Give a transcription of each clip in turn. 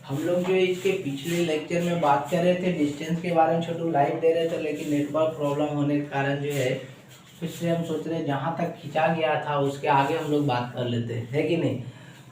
हम लोग जो इसके पिछले लेक्चर में बात कर रहे थे डिस्टेंस के बारे में, छोटू लाइव दे रहे थे, लेकिन नेटवर्क प्रॉब्लम होने के कारण जो है इसलिए हम सोच रहे हैं जहाँ तक खींचा गया था उसके आगे हम लोग बात कर लेते हैं, है कि नहीं।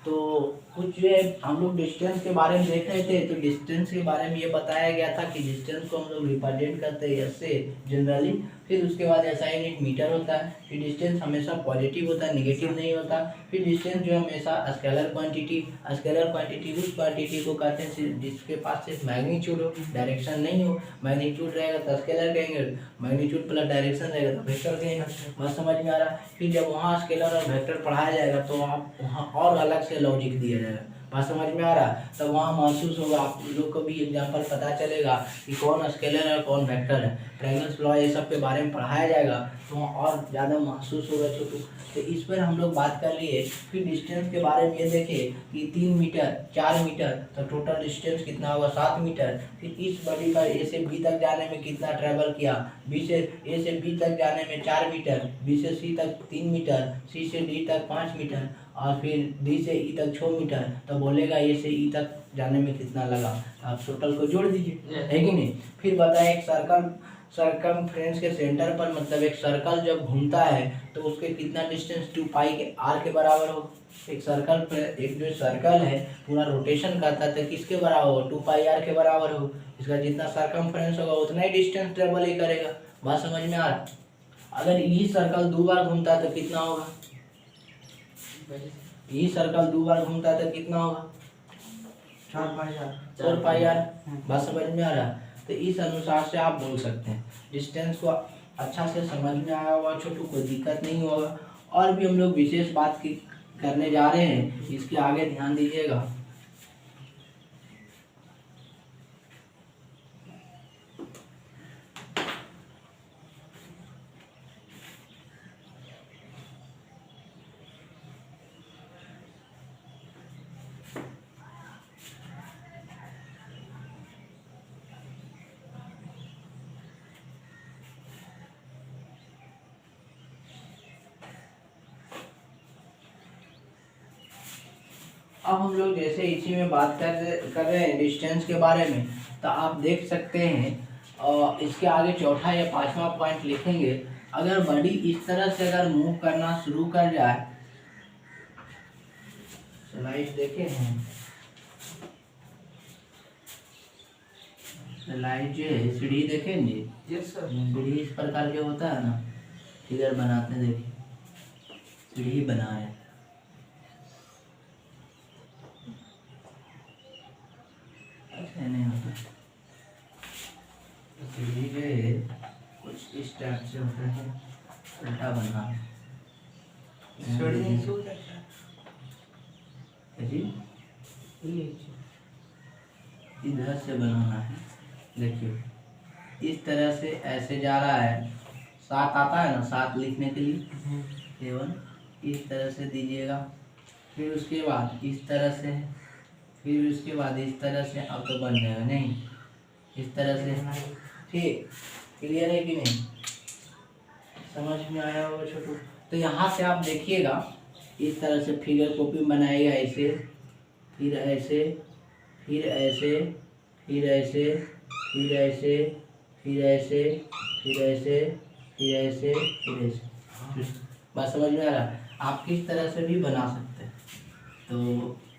तो कुछ जो है हम लोग डिस्टेंस के बारे में देख रहे थे, तो डिस्टेंस के बारे में ये बताया गया था कि डिस्टेंस को हम लोग रिप्रेजेंट करते हैं एस से जनरली। फिर उसके बाद ऐसा यूनिट मीटर होता है। फिर डिस्टेंस हमेशा पॉजिटिव होता है, निगेटिव नहीं होता। फिर डिस्टेंस जो है हमेशा स्केलर क्वांटिटी उस क्वांटिटी को कहते हैं जिसके पास सिर्फ मैग्नीट्यूड हो, डायरेक्शन नहीं हो। मैग्नीट्यूड रहेगा तो स्केलर कहेंगे, मैग्नीट्यूड प्लस डायरेक्शन रहेगा तो वेक्टर कहेंगे। बात समझ में आ रहा है। फिर जब वहाँ स्केलर और वेक्टर पढ़ाया जाएगा तो आप वहाँ और अलग से लॉजिक दिया जाएगा। बात समझ में आ रहा है। तब वहाँ महसूस होगा, आप लोग को भी एग्जाम्पल पता चलेगा कि कौन स्केलर है कौन वेक्टर है। ट्रायंगल्स लॉ ये सब के बारे में पढ़ाया जाएगा तो वहाँ और ज़्यादा महसूस होगा छोटू। तो इस पर हम लोग बात कर लिए। फिर डिस्टेंस के बारे में ये देखें कि 3 मीटर 4 मीटर तो टोटल डिस्टेंस कितना होगा 7 मीटर। फिर इस बॉडी पर ए से बी तक जाने में कितना ट्रैवल किया, बी से ए से बी तक जाने में 4 मीटर, बी से सी तक 3 मीटर, सी से डी तक 5 मीटर और फिर डी से ई तक 6 मीटर। तो बोलेगा ए से ई तक जाने में कितना लगा। आप टोटल को जोड़ दीजिए, है कि नहीं। फिर बताएं एक सर्कमफ्रेंस के सेंटर पर, मतलब एक सर्कल जब घूमता है तो उसके कितना डिस्टेंस 2 पाई के आर के बराबर हो। एक जो सर्कल है पूरा रोटेशन करता है तो किसके बराबर हो, 2 पाई आर के बराबर हो। इसका जितना सर्कमफ्रेंस होगा उतना ही डिस्टेंस ट्रेवल ही करेगा। बात समझ में आ रहा। अगर यही सर्कल 2 बार घूमता है तो कितना होगा, यही सर्कल 2 बार घूमता है तो कितना होगा 4 पाई आर। बात समझ में आ रहा है। तो इस अनुसार से आप बोल सकते हैं। डिस्टेंस को अच्छा से समझ में आया होगा छोटू, कोई दिक्कत नहीं होगा। और भी हम लोग विशेष बात करने जा रहे हैं, इसके आगे ध्यान दीजिएगा। अब हम लोग जैसे इसी में बात कर रहे हैं डिस्टेंस के बारे में, तो आप देख सकते हैं और इसके आगे चौथा या 5वां पॉइंट लिखेंगे। अगर बॉडी इस तरह से अगर मूव करना शुरू कर जाए, स्लाइड देखे हैं, स्लाइड जो है सीढ़ी देखेंगे, सीढ़ी इस प्रकार के होता है ना, फिगर बनाते हैं, देखिए सीढ़ी बना है। ऐसे नहीं होता, सीढ़ी जो है कुछ इस टाइप से होता है, उल्टा बना है। इधर से बनाना है, देखिए इस तरह से ऐसे जा रहा है। 7 आता है ना, 7 लिखने के लिए 7 इस तरह से दीजिएगा। फिर उसके बाद इस तरह से, फिर उसके बाद इस तरह से। अब तो बन जाएगा नहीं, इस तरह से। ठीक, क्लियर है कि नहीं, समझ में आया होगा छोटू। तो यहाँ से आप देखिएगा इस तरह से फिगर कॉपी बनाएगा, ऐसे फिर ऐसे फिर ऐसे फिर ऐसे फिर ऐसे फिर ऐसे फिर ऐसे फिर ऐसे फिर ऐसे। बात समझ में आ रहा है। आप किस तरह से भी बना सकते हैं। तो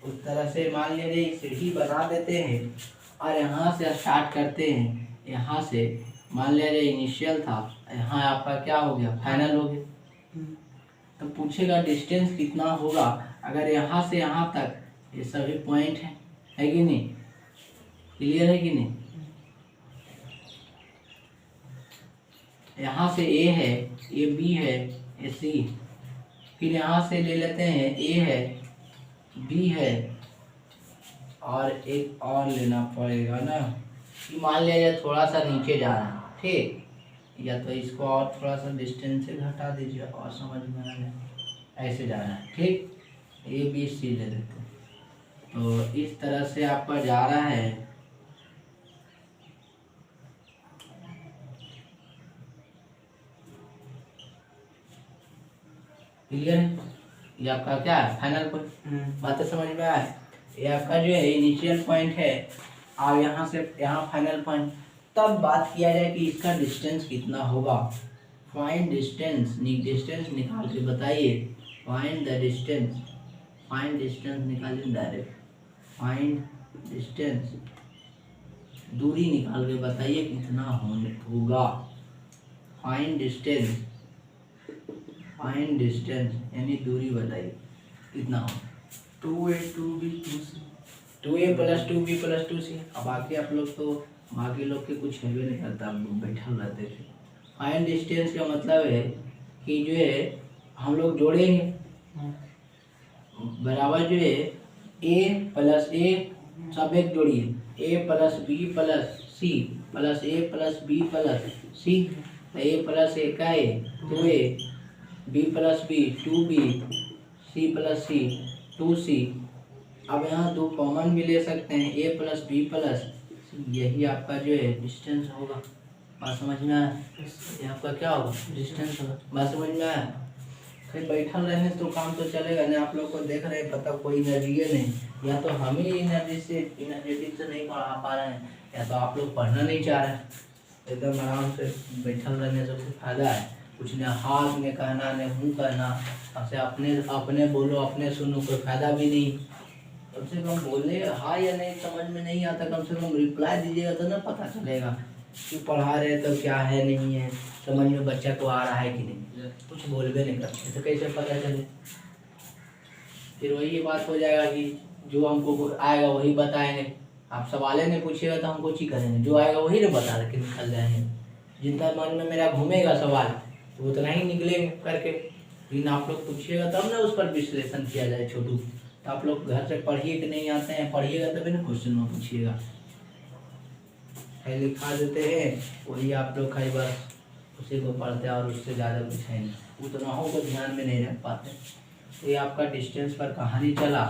उस तरह से मान लीजिए सीढ़ी बना देते हैं और यहाँ से स्टार्ट करते हैं। यहाँ से मान लीजिए इनिशियल था, यहाँ आपका क्या हो गया, फाइनल हो गया। तो पूछेगा डिस्टेंस कितना होगा अगर यहाँ से यहाँ तक ये सभी पॉइंट है कि नहीं, क्लियर है कि नहीं। यहाँ से ए है, ये बी है, ये सी। फिर यहाँ से ले लेते हैं ए है, बी है और एक और लेना पड़ेगा ना, कि मान लिया थोड़ा सा नीचे जा रहा है, ठीक, या तो इसको और थोड़ा सा डिस्टेंस से घटा दीजिए और समझ में आ जाए। ऐसे जा रहा है, ठीक, ए बी सी ले लेते हैं। तो इस तरह से आपका जा रहा है। क्लियर है, ये आपका क्या है, फाइनल पॉइंट। बातें समझ में आए। ये आपका जो है इनिशियल पॉइंट है, और यहाँ से यहाँ फाइनल पॉइंट। तब बात किया जाए कि इसका डिस्टेंस कितना होगा। फाइंड डिस्टेंस, डिस्टेंस निकाल के बताइए। Find the distance, find distance निकालिए डायरेक्ट। फाइंड डिस्टेंस, दूरी निकाल के बताइए कितना होगा। फाइंड डिस्टेंस, फाइंड डिस्टेंस यानी दूरी बताइए कितना होगा। 2a 2b 2c 2a + 2b + 2c। अब बाकी आप लोग तो बाकी लोग के कुछ हैवे नहीं करता, आप लोग बैठल रहते थे। फाइंड डिस्टेंस का मतलब है कि जो है हम लोग जोड़ेंगे बराबर जो है a + a सब एक जोड़िए, a + b + c + a + b + c। तो a + a का a 2a, b + b 2b, c + c 2c। अब यहाँ दो कॉमन भी ले सकते हैं, a + b + c, यही आपका जो है डिस्टेंस होगा। बात समझ में आया? ये आपका क्या होगा? डिस्टेंस होगा। बात समझ में आया? फिर बैठल रहने तो काम तो चलेगा नहीं। आप लोग को देख रहे हैं, पता कोई एनर्जी नहीं, या तो हम ही एनर्जेटिक से नहीं पढ़ा पा रहे हैं, या तो आप लोग पढ़ना नहीं चाह रहे हैं। एकदम आराम से बैठल रहने से कुछ फायदा है कुछ नहीं। हाथ में कहना नहीं, मुँह कहना, आपसे अपने अपने बोलो अपने सुनो, कोई फायदा भी नहीं। कम से कम बोले हाँ या नहीं, समझ में नहीं आता कम से कम रिप्लाई दीजिएगा तो ना पता चलेगा कि पढ़ा रहे तो क्या है नहीं है, समझ में बच्चा को आ रहा है कि नहीं। कुछ बोलबे नहीं करते तो कैसे पता चले? फिर वही बात हो जाएगा कि जो हमको आएगा वही बताएंगे। आप सवाले नहीं पूछिएगा तो हम कुछ ही करेंगे, जो आएगा वही ना बता के निकल जाएंगे। जितना मन में मेरा घूमेगा सवाल तो उतना ही निकलेंगे करके। लेकिन आप लोग पूछिएगा तब ना उस पर विश्लेषण किया जाए छोटू। तो आप लोग घर से पढ़िए कि नहीं आते हैं, पढ़िएगा तभी ना क्वेश्चन में पूछिएगा। लिखा देते हैं वही आप लोग खाली बस उसी को पढ़ते हैं, और उससे ज़्यादा कुछ है नहीं, उतना को ध्यान में नहीं रख पाते। तो ये आपका डिस्टेंस पर कहानी चला।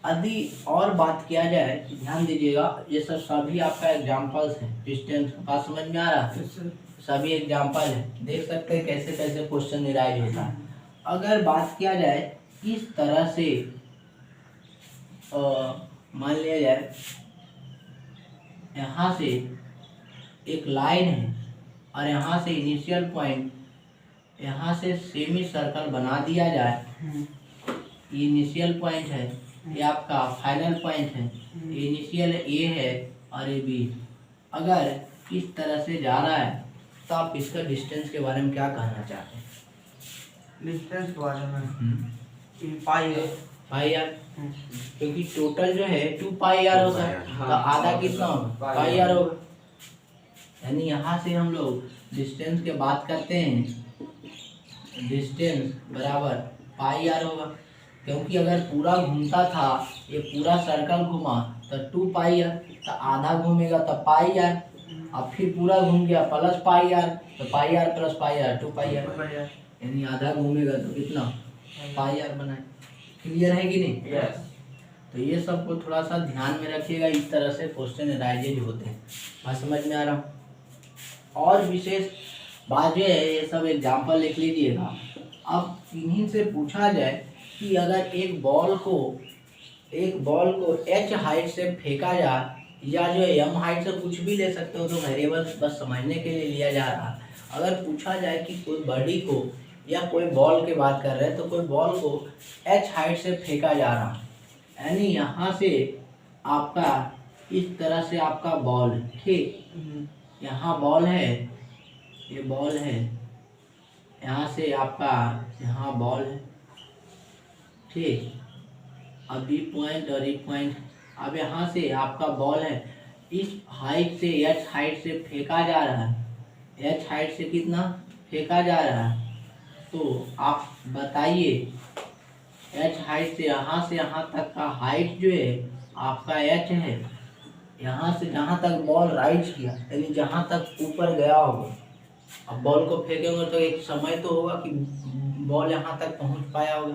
यदि और बात किया जाए ध्यान दीजिएगा, ये सब सभी आपका एग्जाम्पल्स हैं। डिस्टेंस का बात समझ में आ रहा है? सभी एग्जाम्पल है, देख सकते हैं कैसे कैसे क्वेश्चन निराइज होता है। अगर बात किया जाए इस तरह से, मान लिया जाए यहाँ से एक लाइन है और यहाँ से इनिशियल पॉइंट, यहाँ से सेमी सर्कल बना दिया जाए। ये इनिशियल पॉइंट है, ये आपका फाइनल पॉइंट है। ये इनिशियल ए है और ये बी। अगर इस तरह से जा रहा है तो आप इसका डिस्टेंस के बारे में क्या कहना चाहते हैं? डिस्टेंस के बारे में पाई है, पाई आर, क्योंकि टोटल जो है 2 पाई आर होता है, तो आधा कितना होगा? पाई आर होगा। यानी यहाँ से हम लोग डिस्टेंस की बात करते हैं, डिस्टेंस बराबर पाई आर होगा। क्योंकि अगर पूरा घूमता था, ये पूरा सर्कल घूमा तो 2 पाई आर, तो आधा घूमेगा तो पाई आर, अब फिर पूरा घूम गया प्लस पाई आर, तो pi R + pi R 2 pi R, यानी आधा घूमेगा तो कितना? पाई आर बनाए। क्लियर है कि नहीं? यस। तो ये सब को थोड़ा सा ध्यान में रखिएगा, इस तरह से क्वेश्चन राइजेज होते हैं। बात समझ में आ रहा? और विशेष बात जो है, ये सब एग्जाम्पल लिख लीजिएगा। अब इन्हीं से पूछा जाए कि अगर एक बॉल को h हाइट से फेंका जाए, या जो है m हाइट से, कुछ भी ले सकते हो, तो वेरिएबल बस समझने के लिए लिया जा रहा है। अगर पूछा जाए कि कोई बॉडी को या कोई बॉल की बात कर रहे हैं, तो कोई बॉल को h हाइट से फेंका जा रहा है, यानी यहाँ से आपका इस तरह से आपका बॉल, ठीक, यहाँ बॉल है, ये बॉल है, यहाँ से आपका यहाँ बॉल है, ठीक। अब बी पॉइंट और ई पॉइंट, अब यहाँ से आपका बॉल है, इस हाइट से h हाइट से फेंका जा रहा है, h हाइट से कितना फेंका जा रहा है, तो आप बताइए h हाइट से यहाँ तक का हाइट जो है आपका h है, यहाँ से जहाँ तक बॉल राइज किया, यानी जहाँ तक ऊपर गया होगा। अब बॉल को फेंकेंगे तो एक समय तो होगा कि बॉल यहाँ तक पहुँच पाया होगा,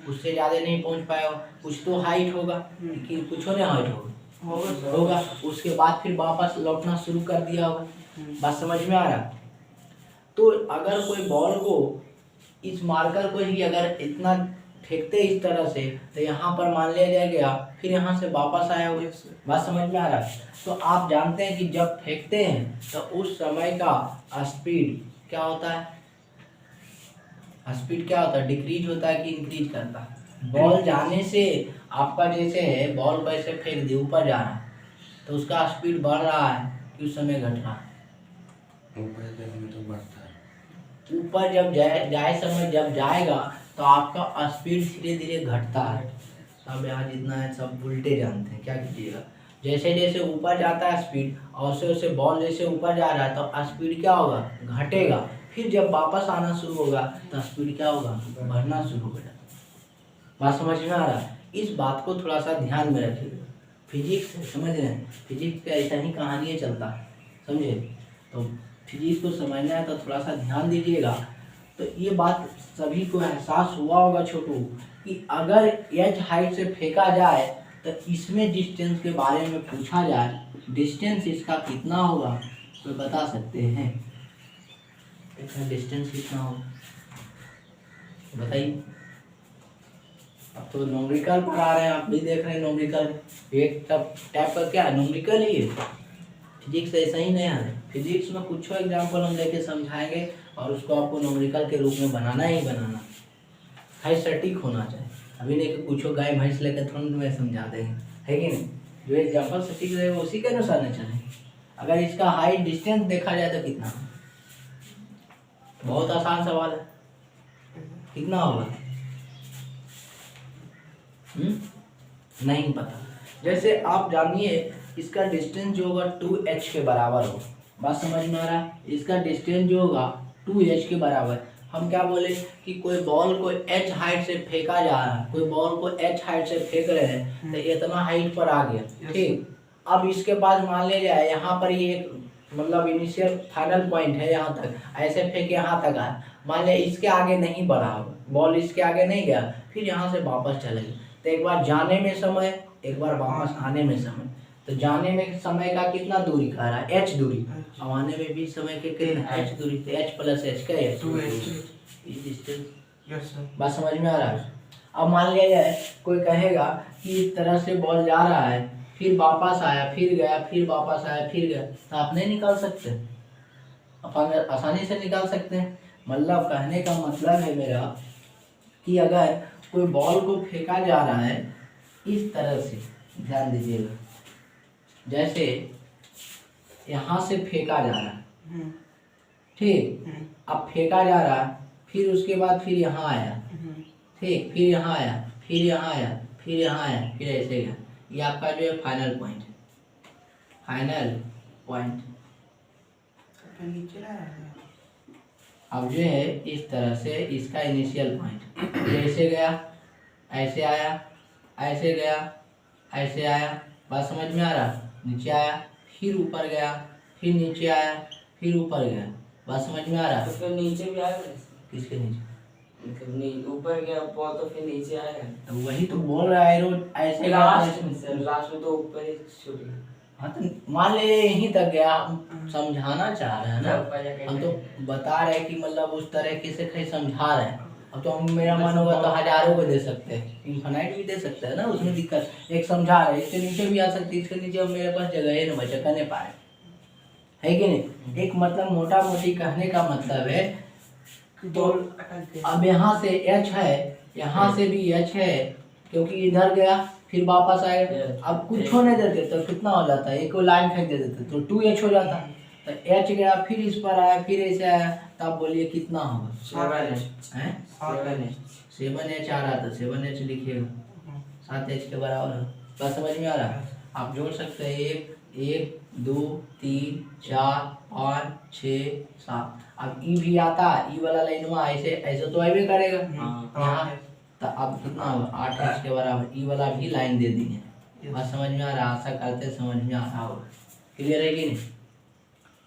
उससे ज़्यादा नहीं पहुँच पाया होगा, कुछ तो हाइट होगा कि कुछ नहीं हाइट होगा। उसके बाद फिर वापस लौटना शुरू कर दिया होगा। बात समझ में आ रहा? तो अगर कोई बॉल को इस मार्कर को ही अगर इतना फेंकते इस तरह से, तो यहाँ पर मान लिया गया, फिर यहाँ से वापस आया हुआ। बात समझ में आ रहा है? तो आप जानते हैं कि जब फेंकते हैं तो उस समय का स्पीड क्या होता है? स्पीड क्या होता है? डिक्रीज होता है कि इंक्रीज करता है? बॉल जाने से आपका जैसे है, बॉल को ऐसे फेंक दिया, ऊपर जा रहा है, तो उसका स्पीड बढ़ रहा है कि उस समय घट रहा है? ऊपर जब जाए समय जब जाएगा तो आपका स्पीड धीरे धीरे घटता है। सब यहाँ जितना है सब उल्टे जानते हैं, क्या कीजिएगा? जैसे जैसे ऊपर जाता है स्पीड, और वैसे वैसे बॉल जैसे ऊपर जा रहा है तो स्पीड क्या होगा? घटेगा। फिर जब वापस आना शुरू होगा तो स्पीड क्या होगा? बढ़ना शुरू हो जाएगा। बात समझ में आ रहा है? इस बात को थोड़ा सा ध्यान में रखिएगा। फिजिक्स समझ रहे हैं? फिजिक्स का ऐसा ही कहानी चलता है, समझे? तो फिजिक्स को समझना है तो थोड़ा सा ध्यान दीजिएगा। तो ये बात सभी को एहसास हुआ होगा छोटू, कि अगर एच हाइट से फेंका जाए तो इसमें डिस्टेंस के बारे में पूछा जाए, डिस्टेंस इसका कितना होगा तो बता सकते हैं? इसका डिस्टेंस कितना होगा बताइए। अब तो न्यूमेरिकल पढ़ा रहे हैं, आप भी देख रहे हैं न्यूमेरिकल, एक टाइप का क्या है, न्यूमेरिकल ही है। फिजिक्स ऐसा ही नहीं है। फिजिक्स में कुछ एग्जाम्पल हम लेके समझाएंगे और उसको आपको न्यूमेरिकल के रूप में बनाना ही बनाना है, सटीक होना चाहिए। अभी नहीं कि कुछ गाय भैंस लेकर तुरंत में समझा देंगे, है कि नहीं? जो एग्जाम्पल सटीक रहेगा उसी के अनुसार नहीं चलेंगे। अगर इसका हाइट डिस्टेंस देखा जाए तो कितना? बहुत आसान सवाल है, कितना होगा? नहीं पता। जैसे आप जानिए इसका डिस्टेंस जो होगा 2h के बराबर होगा। बात समझ में आ रहा है? इसका डिस्टेंस जो होगा 2h के बराबर। हम क्या बोले कि कोई बॉल को h हाइट से फेंका जा रहा है, कोई बॉल को h हाइट से फेंक रहे हैं, तो इतना हाइट पर आ गया, ठीक। अब इसके पास मान लिया जाए यहाँ पर ये एक मतलब इनिशियल फाइनल पॉइंट है, यहाँ तक ऐसे फेंक यहाँ तक आया, मान लिया इसके आगे नहीं बढ़ा, बॉल इसके आगे नहीं गया, फिर यहाँ से वापस चले गए, तो एक बार जाने में समय, एक बार वापस आने में समय। तो जाने में समय का कितना दूरी कह रहा है? h दूरी। अब आने में भी समय के कितना? h दूरी। तो h प्लस h का है 2h डिस्टेंस। बात समझ में आ रहा है? अब मान लिया जाए कोई कहेगा कि इस तरह से बॉल जा रहा है, फिर वापस आया, फिर गया, फिर वापस आया, फिर गया, तो आप नहीं निकाल सकते? अपन आसानी से निकाल सकते हैं। मतलब कहने का मतलब है मेरा कि अगर कोई बॉल को फेंका जा रहा है इस तरह से, ध्यान दीजिएगा, जैसे यहाँ से फेंका जा रहा है, ठीक, अब फेंका जा रहा है, फिर उसके बाद फिर यहाँ आया, ठीक, फिर यहाँ आया, फिर यहाँ आया, फिर यहाँ आया, फिर ऐसे गया। ये आपका जो है फाइनल पॉइंट है, फाइनल पॉइंट। अब जो है इस तरह से इसका इनिशियल पॉइंट, जैसे गया ऐसे आया, ऐसे गया ऐसे आया। बात समझ में आ रहा? नीचे आया, फिर ऊपर गया, फिर नीचे आया, फिर ऊपर गया। बात समझ में आ रहा? तो फिर नीचे भी आएगा? किसके नीचे? मतलब ऊपर गया बॉल तो फिर नीचे आएगा। तो वही तो बोल रहा है, रोज ऐसे लास्ट में तो ऊपर ही छूट गया। हाँ तो मान ले यहीं तक गया, समझाना चाह रहे हैं ना हम, तो बता रहे हैं कि मतलब उस तरीके से कहीं समझा रहे हैं। अब तो हम, मेरा मन होगा तो हजारों को दे सकते हैं, इन्फिनाइट भी दे सकते हैं ना, उसमें दिक्कत। एक समझा रहे, इसके नीचे भी आ सकती है, इसके नीचे अब मेरे पास जगह है ना, बचा करने पाए, है कि नहीं? एक मतलब मोटा मोटी कहने का मतलब है। तो अब यहाँ से h है, यहाँ से भी h है, क्योंकि इधर गया फिर वापस आएगा। अब कुछ होने देते तो कितना हो जाता है, एक लाइन फेंक दे देते तो 2h हो जाता। तो h गया, फिर इस पर आया, फिर ऐसे आया, तो आप बोलिए कितना होगा? 7h आ रहा था, 7h लिखिएगा, 7h के बराबर है। बस समझ में आ रहा है? आप जोड़ सकते हैं 1 2 3 4 5 6 7। अब ई भी आता, ई वाला लाइन में ऐसे ऐसे तो आइए करेगा यहाँ, तो अब कितना होगा? 8h के बराबर। ई वाला भी लाइन दे दी है। बस समझ में आ रहा? आशा करते समझ में आ रहा होगा। क्लियर है कि नहीं?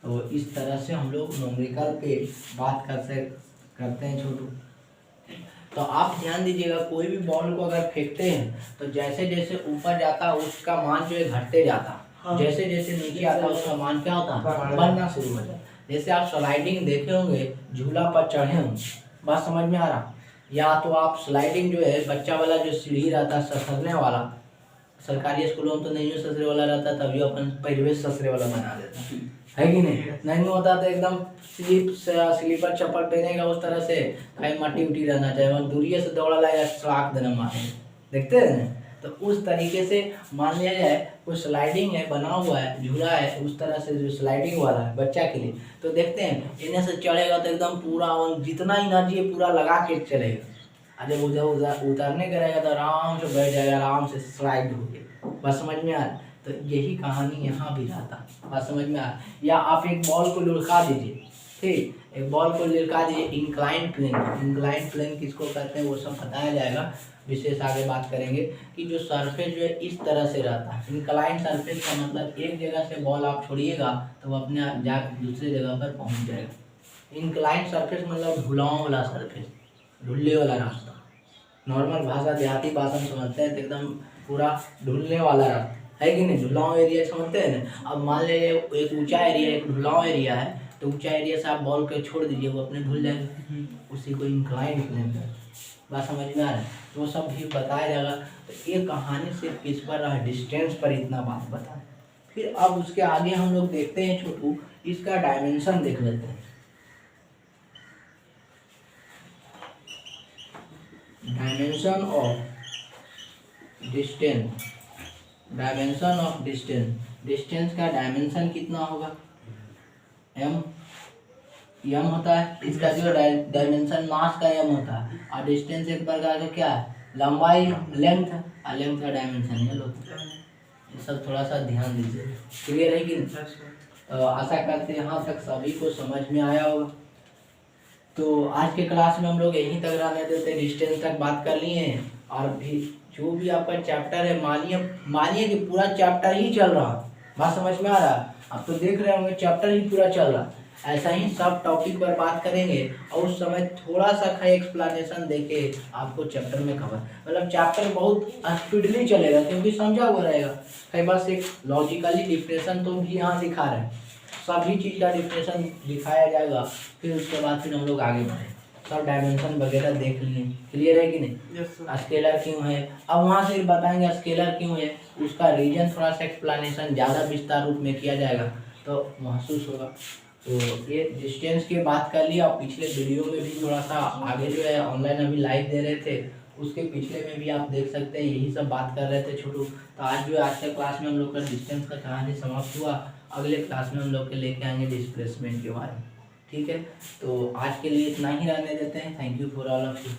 तो इस तरह से हम लोग न्यूमेरिकल पे बात करते हैं छोटू। तो आप ध्यान दीजिएगा, कोई भी बॉल को अगर फेंकते हैं तो जैसे जैसे ऊपर जाता है उसका मान जो है घटते जाता, जैसे जैसे नीचे आता है उसका मान क्या होता है? बढ़ना शुरू हो जाता। जैसे आप स्लाइडिंग देखे होंगे, झूला पर चढ़े होंगे, बात समझ में आ रहा? या तो आप स्लाइडिंग जो है बच्चा वाला जो सीढ़ी रहता है ससरने वाला, सरकारी स्कूलों में तो नहीं ससरे वाला रहता, तभी अपन पहले ससरे वाला बना देता है कि नहीं होता तो एकदम स्लीपर चप्पल पहनेगा उस तरह से, कहीं मट्टी उटी रहना चाहिए और दूरिये से दौड़ा लाएगा सलाख देना मारे, देखते हैं ना। तो उस तरीके से मान लिया जाए कोई स्लाइडिंग है बना हुआ है, झूला है उस तरह से जो स्लाइडिंग वाला है बच्चा के लिए, तो देखते हैं इन्हें से चढ़ेगा तो एकदम पूरा जितना एनर्जी है पूरा लगा के चलेगा, अरे उधर उतरने करेगा तो आराम से बैठ जाएगा, आराम से स्लाइड हो गया। बस समझ में आ रहा? तो यही कहानी यहाँ भी रहता, बात समझ में आ रहा? या आप एक बॉल को लुढ़का दीजिए, ठीक, एक बॉल को लुढ़का दीजिए, इंक्लाइंट प्लेन किसको कहते हैं वो सब बताया जाएगा, विशेष आगे बात करेंगे कि जो सरफेस जो है इस तरह से रहता है। इंक्लाइंट सरफेस का मतलब एक जगह से बॉल आप छोड़िएगा तो वो अपने जा दूसरी जगह पर पहुँच जाएगा। इंक्लाइंट सरफेस मतलब ढुलाव वाला सरफेस, ढुलने वाला रास्ता, नॉर्मल भाषा देहाती भाषा में समझते हैं तो एकदम पूरा ढुलने वाला रास्ता है कि नहीं, ढुलाव एरिया समझते हैं ना। अब मान लीजिए एक ऊंचा एरिया एक ढुलाव एरिया है, तो ऊंचा एरिया से आप बॉल को छोड़ दीजिए वो अपने ढुल जाएगा, उसी को इंक्लाइंट प्लेन है। बात समझ में आ रहा है? तो वो सब भी बताया जाएगा। तो ये कहानी सिर्फ किस पर रहा, डिस्टेंस पर इतना बात बताएं। फिर अब उसके आगे हम लोग देखते हैं छोटू, इसका डायमेंशन देख लेते हैं। Dimension of distance, dimension of distance, distance का डायमेंशन कितना होगा, एम होता है, इसका जो डायमेंशन मास का एम होता है, और डिस्टेंस एक प्रकार का क्या है, लंबाई, लेंथ, और लेंथ का डायमेंशन एल होता है। ये सब थोड़ा सा ध्यान दीजिए, क्लियर है कि नहीं? आशा करते हैं यहाँ तक सभी को समझ में आया होगा। तो आज के क्लास में हम लोग यहीं तक रहने देते, डिस्टेंस तक बात कर लिए हैं, और भी जो भी आपका चैप्टर है मानिए कि पूरा चैप्टर ही चल रहा, बात समझ में आ रहा है? आप तो देख रहे होंगे चैप्टर ही पूरा चल रहा, ऐसा ही सब टॉपिक पर बात करेंगे और उस समय थोड़ा सा खा एक्सप्लेनेशन देके आपको चैप्टर में कवर, मतलब चैप्टर बहुत स्पीडली चलेगा क्योंकि समझा हुआ रहेगा। कई बार एक लॉजिकली डिफरेंशन तो भी यहाँ दिखा रहे हैं, सभी चीज़ का डिफरेंशन दिखाया जाएगा, फिर उसके बाद फिर हम लोग आगे बढ़े, सब डायमेंशन वगैरह देख लिए, क्लियर है कि नहीं? स्केलर क्यों है, अब वहाँ से बताएंगे स्केलर क्यों है, उसका रीजन थोड़ा सा एक्सप्लेनेशन ज़्यादा विस्तार रूप में किया जाएगा तो महसूस होगा। तो ये डिस्टेंस की बात कर लिया, और पिछले वीडियो में भी थोड़ा सा आगे जो है ऑनलाइन अभी लाइव दे रहे थे, उसके पिछले में भी आप देख सकते हैं यही सब बात कर रहे थे छोटू। तो आज जो आज के क्लास में हम लोग का डिस्टेंस का कहानी समाप्त हुआ, अगले क्लास में हम लोग के लेके आएंगे डिस्प्लेसमेंट के बारे में, ठीक है? तो आज के लिए इतना ही रहने देते हैं। Thank you for all of you.